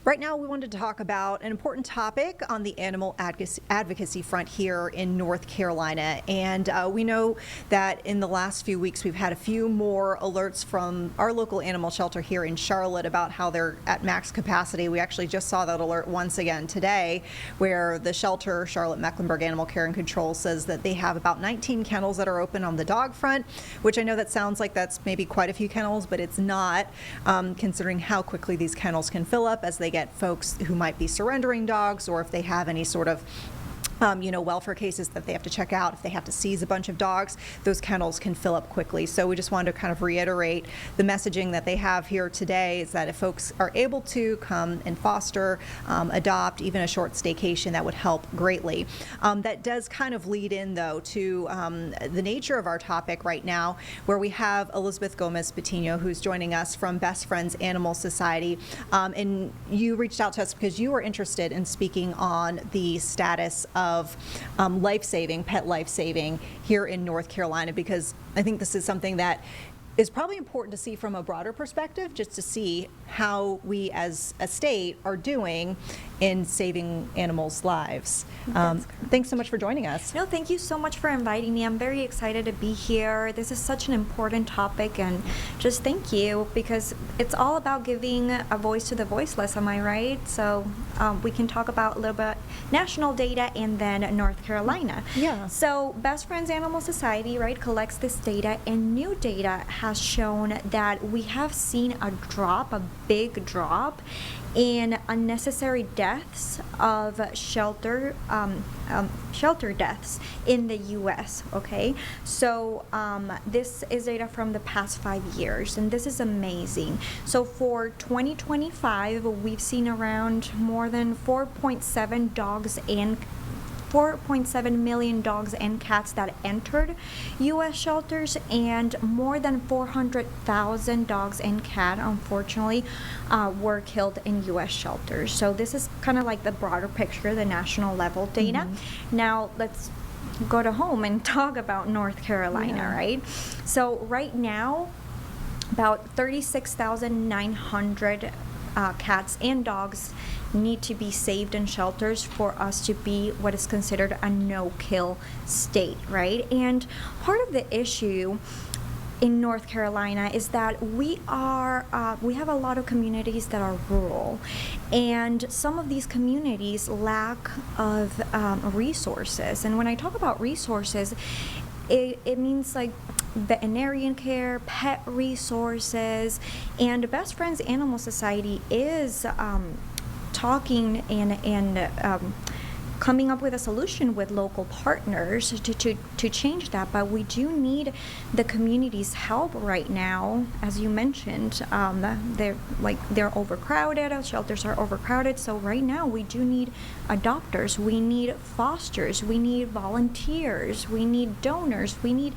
Right now, we wanted to talk about an important topic on the animal advocacy front here in North Carolina. And we know that in the last few weeks, we've had a few more alerts from our local animal shelter here in Charlotte about how they're at max capacity. We actually just saw that alert once again today, where the shelter, Charlotte Mecklenburg Animal Care and Control, says that they have about 19 kennels that are open on the dog front, which I know that sounds like that's maybe quite a few kennels, but it's not, considering how quickly these kennels can fill up as they get folks who might be surrendering dogs, or if they have any sort of welfare cases that they have to check out. If they have to seize a bunch of dogs, those kennels can fill up quickly. So we just wanted to kind of reiterate the messaging that they have here today is that if folks are able to come and foster, adopt, even a short staycation, that would help greatly. That does kind of lead in, though, to the nature of our topic right now, where we have Elizabeth Gomez-Patino, who's joining us from Best Friends Animal Society. And you reached out to us because you were interested in speaking on the status of pet life-saving here in North Carolina, because I think this is something that is probably important to see from a broader perspective, just to see how we as a state are doing in saving animals' lives. Thanks so much for joining us. No, thank you so much for inviting me. I'm very excited to be here. This is such an important topic, and just thank you, because it's all about giving a voice to the voiceless, am I right? So we can talk about a little bit national data and then North Carolina. Yeah. So Best Friends Animal Society, right, collects this data, and new data has shown that we have seen a big drop in unnecessary deaths of shelter deaths in the U.S. Okay, so this is data from the past 5 years, and this is amazing. So for 2025, we've seen around more than 4.7 million dogs and cats that entered U.S. shelters, and more than 400,000 dogs and cats, unfortunately, were killed in U.S. shelters. So this is kind of like the broader picture, the national level data. Mm-hmm. Now let's go to home and talk about North Carolina, right? So right now, about 36,900 cats and dogs need to be saved in shelters for us to be what is considered a no-kill state, right? And part of the issue in North Carolina is that we have a lot of communities that are rural, and some of these communities lack of resources. And when I talk about resources, it means like veterinarian care, pet resources, and Best Friends Animal Society is talking and coming up with a solution with local partners to change that. But we do need the community's help right now. As you mentioned, they're overcrowded, our shelters are overcrowded, so right now we do need adopters, we need fosters, we need volunteers, we need donors, we need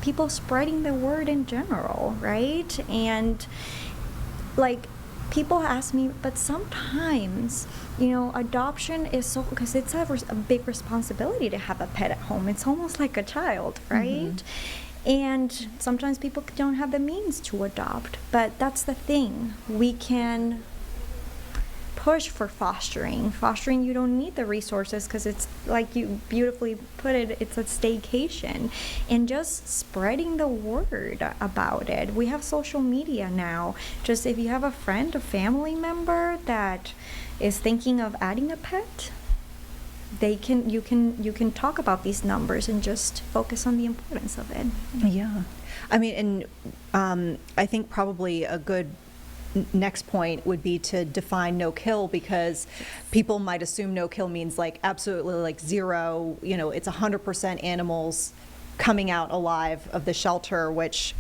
people spreading the word in general, right? And like, people ask me, but sometimes, adoption is so, because it's a big responsibility to have a pet at home. It's almost like a child, right? Mm-hmm. And sometimes people don't have the means to adopt, but that's the thing. We can push for fostering. Fostering, you don't need the resources, because it's like you beautifully put it, it's a staycation. And just spreading the word about it. We have social media now. Just if you have a friend, a family member that is thinking of adding a pet, you can talk about these numbers and just focus on the importance of it. Yeah. I mean, and I think probably a good next point would be to define no-kill, because people might assume no-kill means like absolutely like zero, it's 100% animals coming out alive of the shelter, which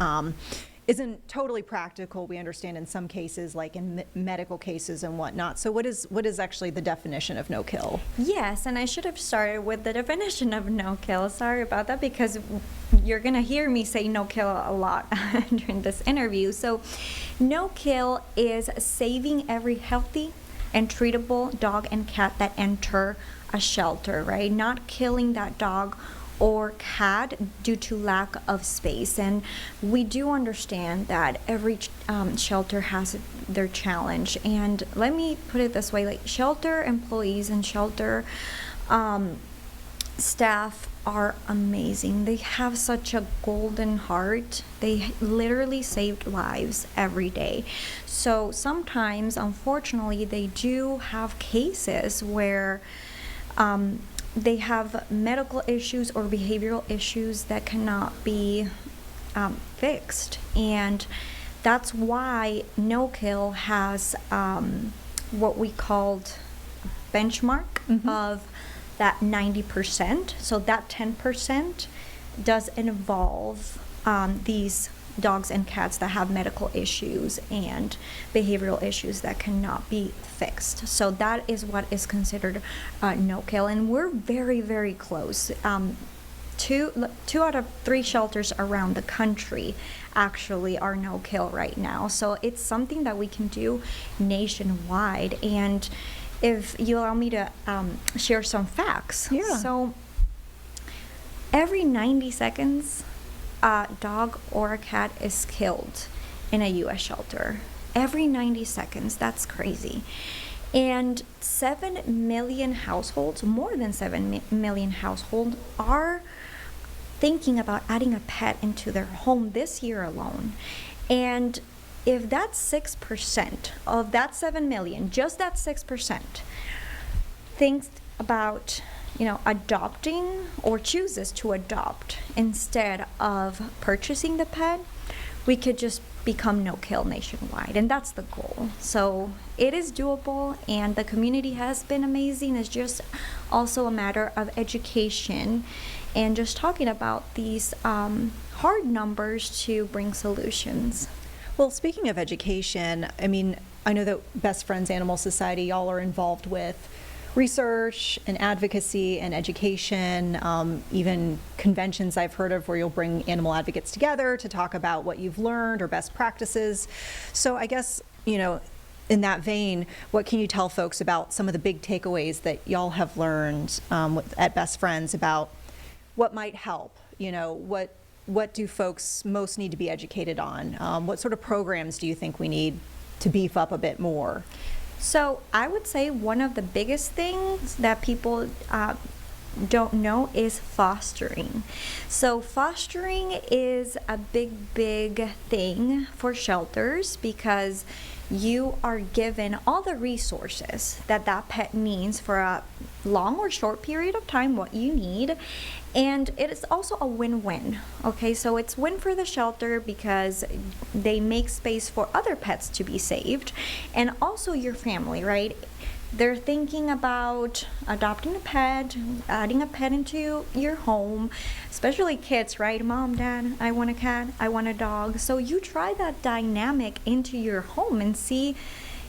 isn't totally practical. We understand in some cases, like in medical cases and whatnot. So what is actually the definition of no-kill? Yes, and I should have started with the definition of no-kill. Sorry about that, because you're going to hear me say no-kill a lot during this interview. So no-kill is saving every healthy and treatable dog and cat that enter a shelter, right? Not killing that dog or cat due to lack of space. And we do understand that every shelter has their challenge. And let me put it this way, like shelter employees and shelter staff are amazing. They have such a golden heart. They literally saved lives every day. So sometimes, unfortunately, they do have cases where they have medical issues or behavioral issues that cannot be fixed. And that's why No Kill has what we called benchmark of that 90%. So that 10% does involve these dogs and cats that have medical issues and behavioral issues that cannot be fixed. So that is what is considered no kill, and we're very, very close. Two out of 3 shelters around the country actually are no kill right now. So it's something that we can do nationwide. And if you allow me to share some facts. Yeah. So every 90 seconds, a dog or a cat is killed in a U.S. shelter. Every 90 seconds. That's crazy. And 7 million households, more than 7 million households, are thinking about adding a pet into their home this year alone. And if that's 6% of that 7 million, just that 6%, thinks about, adopting or chooses to adopt instead of purchasing the pet, we could just become no kill nationwide, and that's the goal. So it is doable, and the community has been amazing. It's just also a matter of education and just talking about these hard numbers to bring solutions. Well, speaking of education, I know that Best Friends Animal Society, y'all are involved with research and advocacy and education, even conventions I've heard of where you'll bring animal advocates together to talk about what you've learned or best practices. So I guess, in that vein, what can you tell folks about some of the big takeaways that y'all have learned at Best Friends about what might help? What do folks most need to be educated on? What sort of programs do you think we need to beef up a bit more? So I would say one of the biggest things that people don't know is fostering. So fostering is a big thing for shelters because you are given all the resources that pet needs for a long or short period of time, what you need. And it is also a win-win, okay? So it's win for the shelter because they make space for other pets to be saved, and also your family, right? They're thinking about adopting a pet, adding a pet into your home, especially kids, right? Mom, Dad, I want a cat, I want a dog. So you try that dynamic into your home and see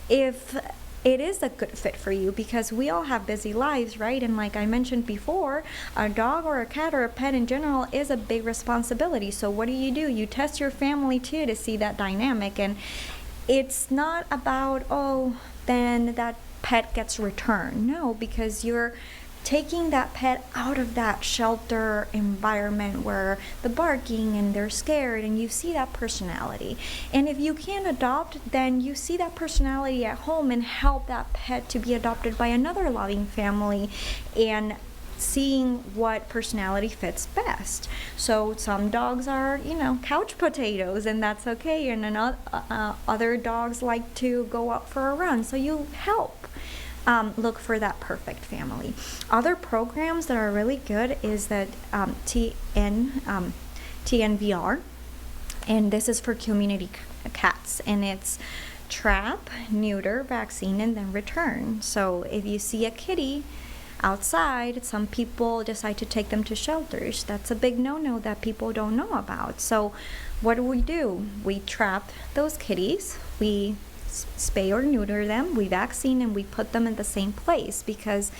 if it is a good fit for you, because we all have busy lives, right? And like I mentioned before, a dog or a cat or a pet in general is a big responsibility. So what do? You test your family too to see that dynamic. And it's not about, then that pet gets returned. No, because you're taking that pet out of that shelter environment where the barking and they're scared, and you see that personality. And if you can't adopt, then you see that personality at home and help that pet to be adopted by another loving family, and seeing what personality fits best. So some dogs are, couch potatoes, and that's okay. And other dogs like to go out for a run. So you help look for that perfect family. Other programs that are really good is that TNVR, and this is for community cats, and it's trap, neuter, vaccine, and then return. So if you see a kitty outside, some people decide to take them to shelters. That's a big no-no that people don't know about. So what do? We trap those kitties, we spay or neuter them, we vaccine, and we put them in the same place because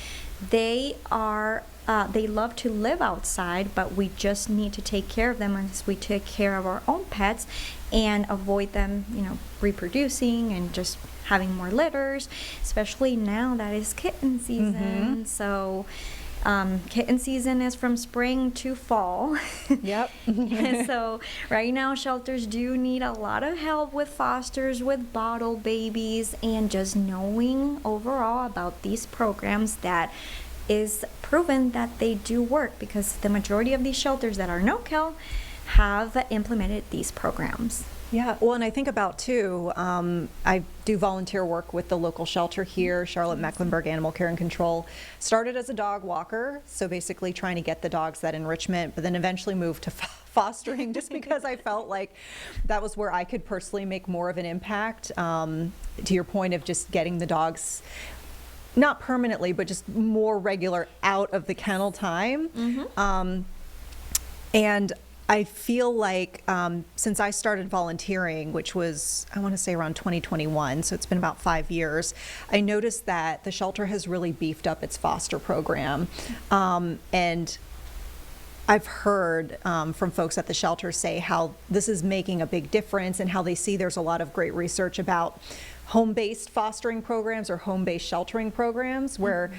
they love to live outside, but we just need to take care of them as we take care of our own pets and avoid them, reproducing and just having more litters, especially now that is kitten season. So Kitten season is from spring to fall. Yep. And so right now shelters do need a lot of help with fosters, with bottle babies, and just knowing overall about these programs that is proven that they do work, because the majority of these shelters that are no-kill have implemented these programs. Yeah, well, and I think about too, I do volunteer work with the local shelter here, Charlotte Mecklenburg Animal Care and Control. Started as a dog walker, so basically trying to get the dogs that enrichment, but then eventually moved to fostering just because I felt like that was where I could personally make more of an impact. To your point of just getting the dogs, not permanently, but just more regular out of the kennel time. And I feel like since I started volunteering, which was, I want to say around 2021, so it's been about 5 years, I noticed that the shelter has really beefed up its foster program. And I've heard from folks at the shelter say how this is making a big difference, and how they see there's a lot of great research about home-based fostering programs or home-based sheltering programs where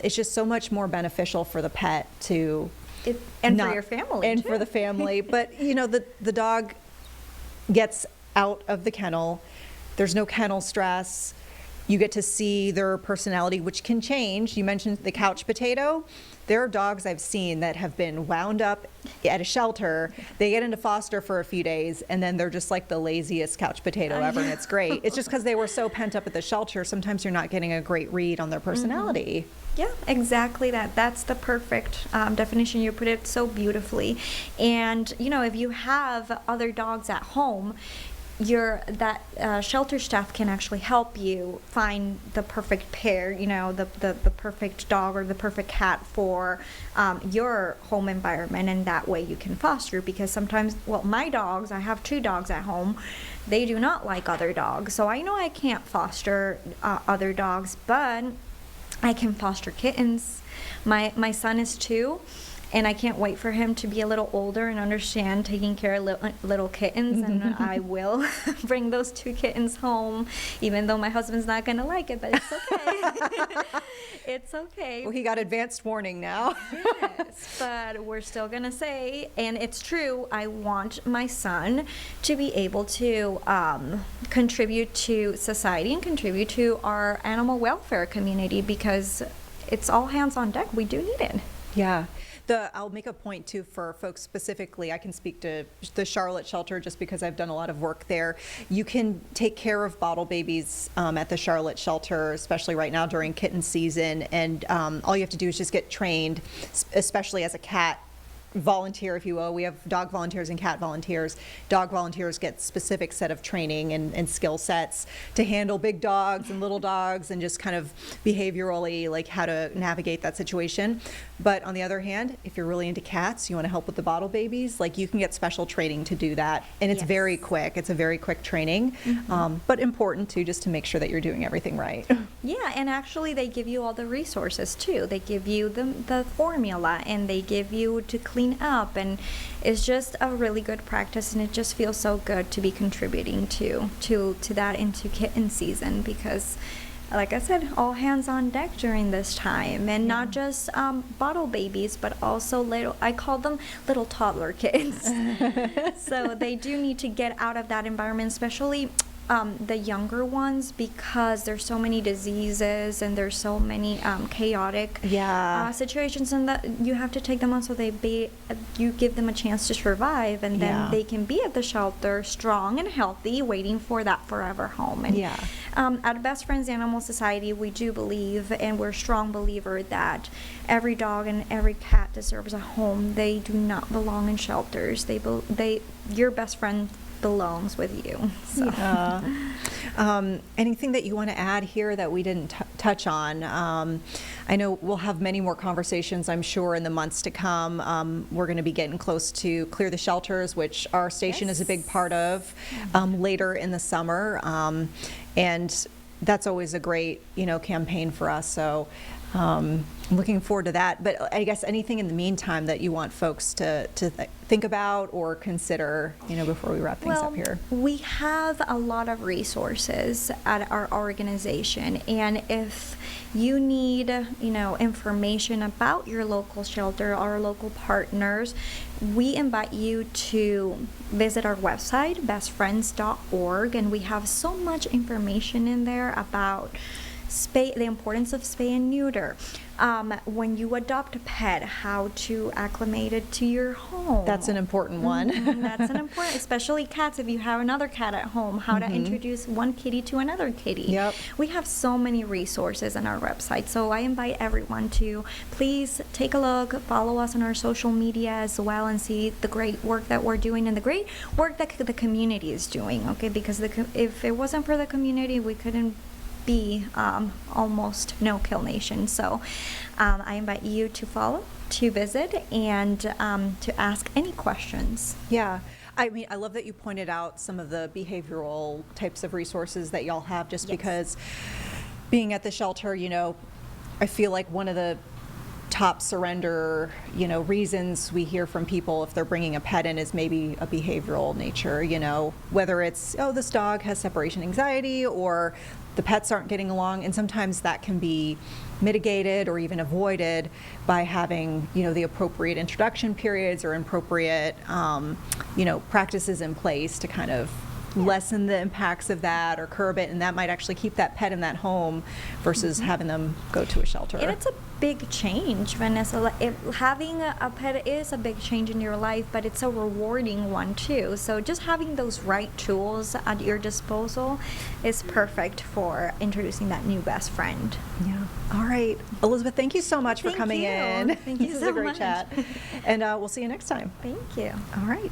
it's just so much more beneficial for the pet to for your family and too. for the family. But you know, the dog gets out of the kennel, there's no kennel stress, you get to see their personality, which can change. You mentioned the couch potato. There are dogs I've seen that have been wound up at a shelter, they get into foster for a few days, and then they're just like the laziest couch potato ever, and it's great. It's just because they were so pent up at the shelter, sometimes you're not getting a great read on their personality. Yeah, exactly that. That's the perfect definition. You put it so beautifully. And, you know, if you have other dogs at home, shelter staff can actually help you find the perfect pair, you know, the perfect dog or the perfect cat for your home environment, and that way you can foster. Because sometimes, well, my dogs, I have 2 dogs at home, they do not like other dogs. So I know I can't foster other dogs, but I can foster kittens. My son is 2. And I can't wait for him to be a little older and understand taking care of little kittens. And I will bring those 2 kittens home, even though my husband's not going to like it, but it's okay. It's okay. Well, he got advanced warning now. Yes, but we're still going to say, and it's true, I want my son to be able to contribute to society and contribute to our animal welfare community, because it's all hands on deck. We do need it. Yeah. I'll make a point too for folks specifically. I can speak to the Charlotte shelter just because I've done a lot of work there. You can take care of bottle babies at the Charlotte shelter, especially right now during kitten season. And all you have to do is just get trained, especially as a cat volunteer, if you will. We have dog volunteers and cat volunteers. Dog volunteers get specific set of training and skill sets to handle big dogs and little dogs, and just kind of behaviorally like how to navigate that situation. But on the other hand, if you're really into cats, you want to help with the bottle babies, like you can get special training to do that. And it's very quick. It's a very quick training, but important too, just to make sure that you're doing everything right. Yeah, and actually they give you all the resources too. They give you the formula, and they give you to clean up, and it's just a really good practice, and it just feels so good to be contributing to that into kitten season, because like I said, all hands on deck during this time, and not just bottle babies, but also I call them little toddler kittens. So they do need to get out of that environment, especially the younger ones, because there's so many diseases and there's so many chaotic situations, and that you have to take them on so you give them a chance to survive, and then they can be at the shelter strong and healthy, waiting for that forever home. And at Best Friends Animal Society, we do believe, and we're a strong believer, that every dog and every cat deserves a home. They do not belong in shelters. Your best friend belongs with you. So. Anything that you want to add here that we didn't touch on? I know we'll have many more conversations, I'm sure, in the months to come. We're going to be getting close to Clear the Shelters, which our station is a big part of, later in the summer. And that's always a great, campaign for us. So I'm looking forward to that. But I guess anything in the meantime that you want folks to think about or consider, before we wrap things up here. We have a lot of resources at our organization, and if you need, information about your local shelter, our local partners, we invite you to visit our website, bestfriends.org, and we have so much information in there about the importance of spay and neuter. When you adopt a pet, how to acclimate it to your home. That's an important one. That's an important, especially cats. If you have another cat at home, how to introduce one kitty to another kitty. Yep. We have so many resources on our website. So I invite everyone to please take a look, follow us on our social media as well, and see the great work that we're doing and the great work that the community is doing. Okay, because if it wasn't for the community, we couldn't be almost no-kill nation. So I invite you to follow, to visit, and to ask any questions. Yeah. I mean, I love that you pointed out some of the behavioral types of resources that y'all have, just because being at the shelter, I feel like one of the top surrender, reasons we hear from people if they're bringing a pet in is maybe a behavioral nature, whether it's, this dog has separation anxiety, or the pets aren't getting along. And sometimes that can be mitigated or even avoided by having, the appropriate introduction periods or appropriate, practices in place to kind of lessen the impacts of that or curb it, and that might actually keep that pet in that home versus having them go to a shelter. And it's a big change, Vanessa. Having a pet is a big change in your life, but it's a rewarding one too. So just having those right tools at your disposal is perfect for introducing that new best friend. Yeah. All right. Elizabeth, thank you so much for coming in. Thank you This so is a great much. chat. And we'll see you next time. Thank you. All right.